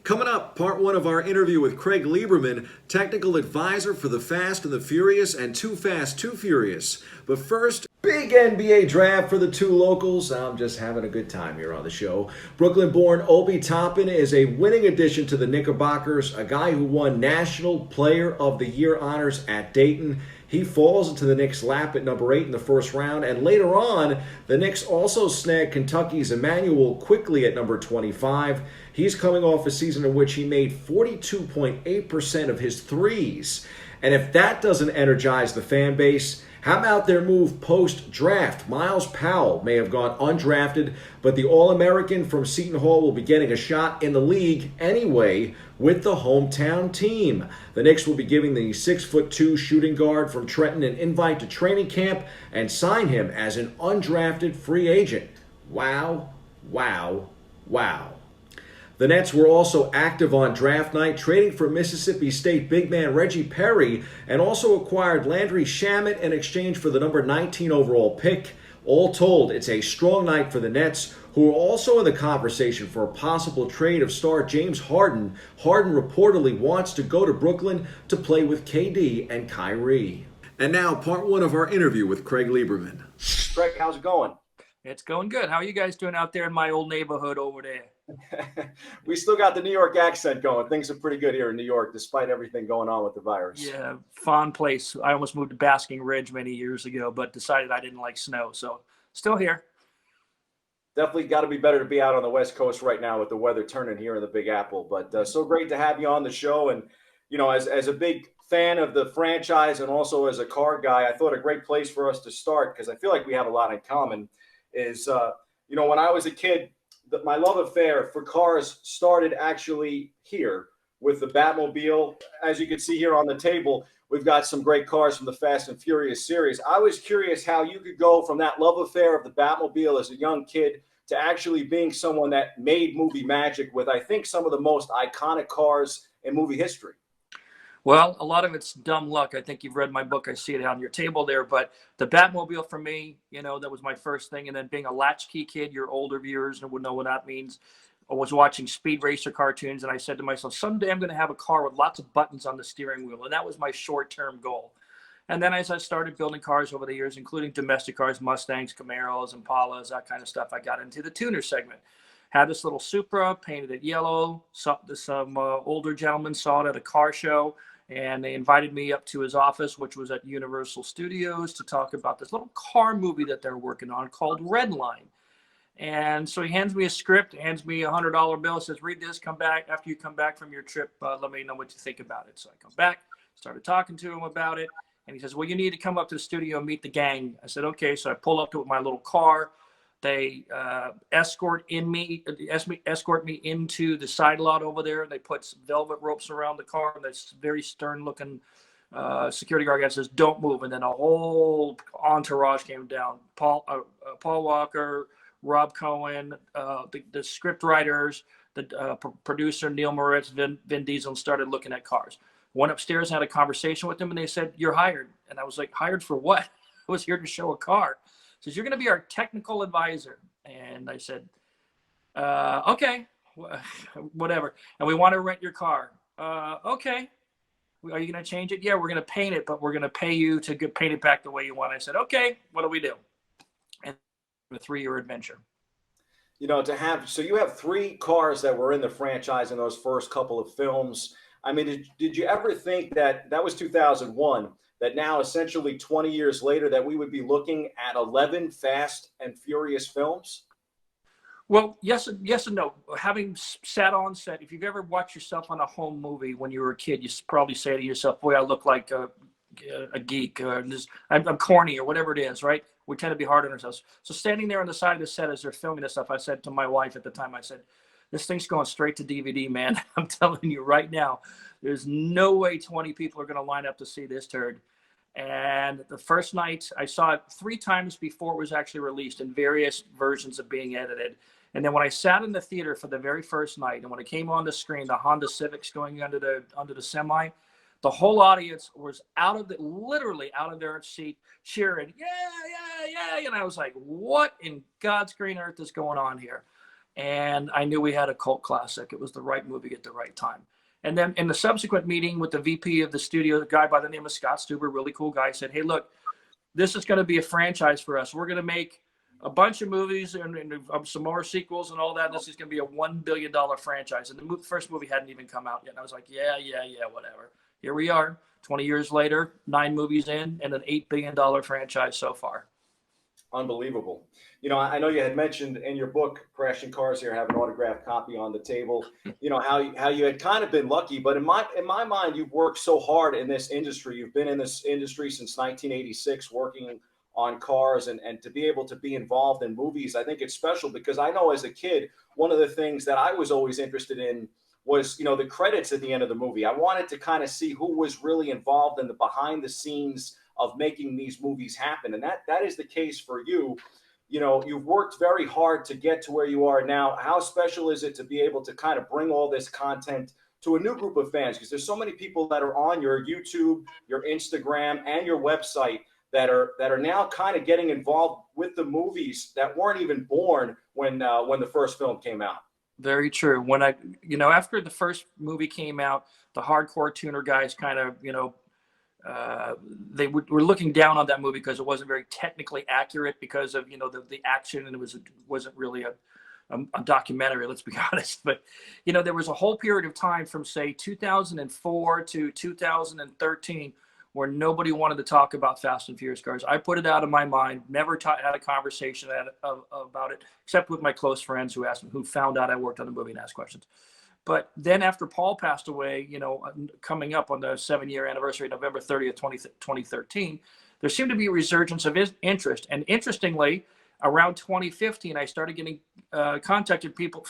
Coming up, part one of our interview with Craig Lieberman, technical advisor for the Fast and the Furious and Too Fast, Too Furious. But first, big NBA draft for the two locals. I'm just having a good time here on the show. Brooklyn-born Obi Toppin is a winning addition to the Knickerbockers, a guy who won National Player of the Year honors at Dayton. He falls into the Knicks' lap at number 8 in the first round, and later on, the Knicks also snagged Kentucky's Emmanuel quickly at number 25. He's coming off a season in which he made 42.8% of his threes. And if that doesn't energize the fan base, how about their move post-draft? Miles Powell may have gone undrafted, but the All-American from Seton Hall will be getting a shot in the league anyway with the hometown team. The Knicks will be giving the 6'2" shooting guard from Trenton an invite to training camp and sign him as an undrafted free agent. Wow, wow, wow. The Nets were also active on draft night, trading for Mississippi State big man Reggie Perry, and also acquired Landry Shamet in exchange for the number 19 overall pick. All told, it's a strong night for the Nets, who are also in the conversation for a possible trade of star James Harden. Harden reportedly wants to go to Brooklyn to play with KD and Kyrie. And now, part one of our interview with Craig Lieberman. Craig, how's it going? It's going good. How are you guys doing out there in my old neighborhood over there? We still got the New York accent going. Things are pretty good here in New York, despite everything going on with the virus. Yeah, fun place. I almost moved to Basking Ridge many years ago, but decided I didn't like snow. So still here. Definitely got to be better to be out on the West Coast right now with the weather turning here in the Big Apple. But so great to have you on the show. And, you know, as a big fan of the franchise and also as a car guy, I thought a great place for us to start, because I feel like we have a lot in common, is, you know, when I was a kid, my love affair for cars started actually here with the Batmobile. As you can see here on the table, we've got some great cars from the Fast and Furious series. I was curious how you could go from that love affair of the Batmobile as a young kid to actually being someone that made movie magic with, I think, some of the most iconic cars in movie history. Well, a lot of it's dumb luck. I think you've read my book. I see it on your table there. But the Batmobile for me, you know, that was my first thing. And then being a latchkey kid, your older viewers would know what that means. I was watching Speed Racer cartoons, and I said to myself, someday I'm going to have a car with lots of buttons on the steering wheel. And that was my short-term goal. And then as I started building cars over the years, including domestic cars, Mustangs, Camaros, Impalas, that kind of stuff, I got into the tuner segment. Had this little Supra, painted it yellow. Some older gentleman saw it at a car show, and they invited me up to his office, which was at Universal Studios, to talk about this little car movie that they're working on called Redline. And so he hands me a script, hands me $100 bill, says, read this, come back. After you come back from your trip, let me know what you think about it. So I come back, started talking to him about it. And he says, well, you need to come up to the studio and meet the gang. I said, okay. So I pull up to it with my little car. They escort me into the side lot over there. They put some velvet ropes around the car. And this very stern-looking security guard guy says, "Don't move." And then a whole entourage came down. Paul Walker, Rob Cohen, the script writers, the producer Neil Moritz, Vin Diesel, and started looking at cars. Went upstairs, had a conversation with them, and they said, "You're hired." And I was like, "Hired for what?" I was here to show a car. Says, "You're going to be our technical advisor." And I said, okay, whatever. And we want to rent your car. Okay. Are you going to change it? Yeah, we're going to paint it, but we're going to pay you to paint it back the way you want. I said, okay, what do we do? And a 3-year adventure. You know, so you have 3 cars that were in the franchise in those first couple of films. I mean, did you ever think that was 2001? That now, essentially 20 years later, that we would be looking at 11 Fast and Furious films? Well, yes and no. Having sat on set, if you've ever watched yourself on a home movie when you were a kid, you probably say to yourself, boy, I look like a geek, or I'm corny, or whatever it is, right? We tend to be hard on ourselves. So standing there on the side of the set as they're filming this stuff, I said to my wife at the time, I said, this thing's going straight to DVD, man. I'm telling you right now, there's no way 20 people are going to line up to see this turd. And the first night, I saw it 3 times before it was actually released in various versions of being edited. And then when I sat in the theater for the very first night, and when it came on the screen, the Honda Civics going under the semi, the whole audience was literally out of their seat cheering, yeah, yeah, yeah. And I was like, what in God's green earth is going on here? And I knew we had a cult classic. It was the right movie at the right time. And then in the subsequent meeting with the VP of the studio, a guy by the name of Scott Stuber, really cool guy, said, hey, look, this is going to be a franchise for us. We're going to make a bunch of movies and some more sequels and all that. This is going to be a $1 billion franchise. And the first movie hadn't even come out yet. And I was like, yeah, whatever. Here we are, 20 years later, 9 movies in, and an $8 billion franchise so far. Unbelievable. You know, I know you had mentioned in your book, Crashing Cars Here, I have an autographed copy on the table, you know, how you had kind of been lucky, but in my mind, you've worked so hard in this industry. You've been in this industry since 1986, working on cars, and to be able to be involved in movies, I think it's special, because I know as a kid, one of the things that I was always interested in was, you know, the credits at the end of the movie. I wanted to kind of see who was really involved in the behind the scenes of making these movies happen. And that is the case for you. You know, you've worked very hard to get to where you are now. How special is it to be able to kind of bring all this content to a new group of fans? Because there's so many people that are on your YouTube, your Instagram, and your website that are now kind of getting involved with the movies that weren't even born when the first film came out. Very true. When after the first movie came out, the hardcore tuner guys kind of, they were looking down on that movie because it wasn't very technically accurate because of, the action, and it wasn't really a documentary, let's be honest. But, there was a whole period of time from, say, 2004 to 2013 where nobody wanted to talk about Fast and Furious cars. I put it out of my mind, never had a conversation about it, except with my close friends who found out I worked on the movie and asked questions. But then after Paul passed away, coming up on the 7-year anniversary, November 30th, 2013, there seemed to be a resurgence of interest. And interestingly, around 2015, I started getting contacted people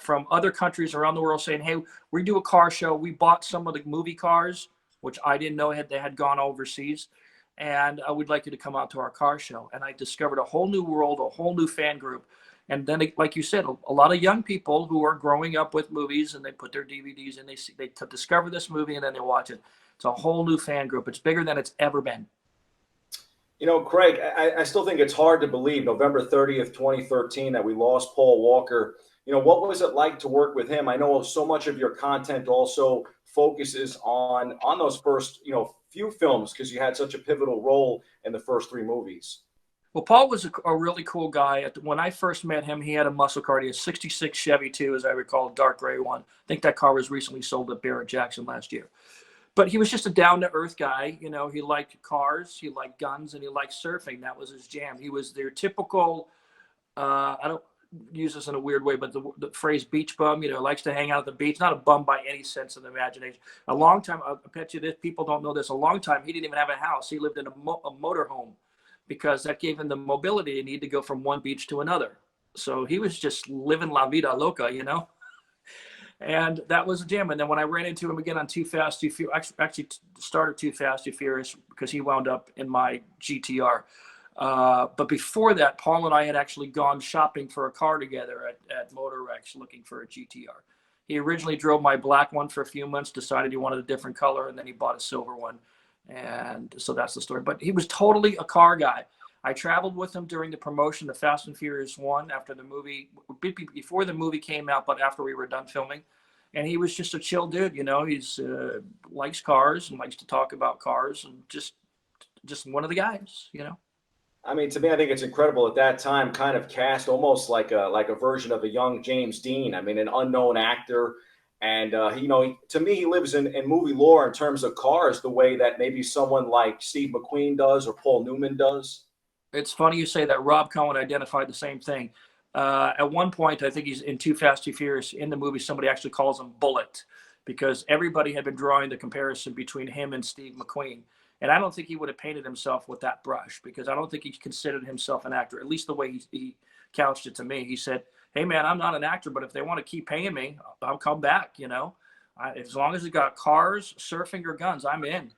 from other countries around the world saying, hey, we do a car show. We bought some of the movie cars, which I didn't know they had gone overseas, and I would like you to come out to our car show. And I discovered a whole new world, a whole new fan group. And then, like you said, a lot of young people who are growing up with movies, and they put their DVDs and they discover this movie, and then they watch it. It's a whole new fan group. It's bigger than it's ever been. Craig, I still think it's hard to believe November 30th, 2013, that we lost Paul Walker. What was it like to work with him? I know so much of your content also focuses on those first, few films, because you had such a pivotal role in the first 3 movies. Well, Paul was a really cool guy. When I first met him, he had a muscle car. He had a 66 Chevy, too, as I recall, a dark gray one. I think that car was recently sold at Barrett-Jackson last year. But he was just a down-to-earth guy. He liked cars, he liked guns, and he liked surfing. That was his jam. He was their typical, I don't use this in a weird way, but the phrase beach bum, likes to hang out at the beach. Not a bum by any sense of the imagination. A long time, I bet you this, people don't know this, a long time, he didn't even have a house. He lived in a motorhome, because that gave him the mobility he needed to go from one beach to another. So he was just living la vida loca, And that was a jam. And then when I ran into him again on Too Fast, Too Furious, actually started Too Fast, Too Furious, because he wound up in my GTR. But before that, Paul and I had actually gone shopping for a car together at Motor Rex looking for a GTR. He originally drove my black one for a few months, decided he wanted a different color, and then he bought a silver one. And so that's the story. But he was totally a car guy. I traveled with him during the promotion of Fast and Furious 1 after the movie, before the movie came out, but after we were done filming. And he was just a chill dude, He's likes cars and likes to talk about cars, and just one of the guys, I mean, to me, I think it's incredible at that time, kind of cast almost like a version of a young James Dean. I mean, an unknown actor. And, to me, he lives in movie lore in terms of cars the way that maybe someone like Steve McQueen does or Paul Newman does. It's funny you say that. Rob Cohen identified the same thing. At one point, I think he's in Too Fast, Too Furious. In the movie, somebody actually calls him Bullet, because everybody had been drawing the comparison between him and Steve McQueen. And I don't think he would have painted himself with that brush, because I don't think he considered himself an actor, at least the way he couched it to me. He said, hey, man, I'm not an actor, but if they want to keep paying me, I'll come back, As long as it's got cars, surfing, or guns, I'm in.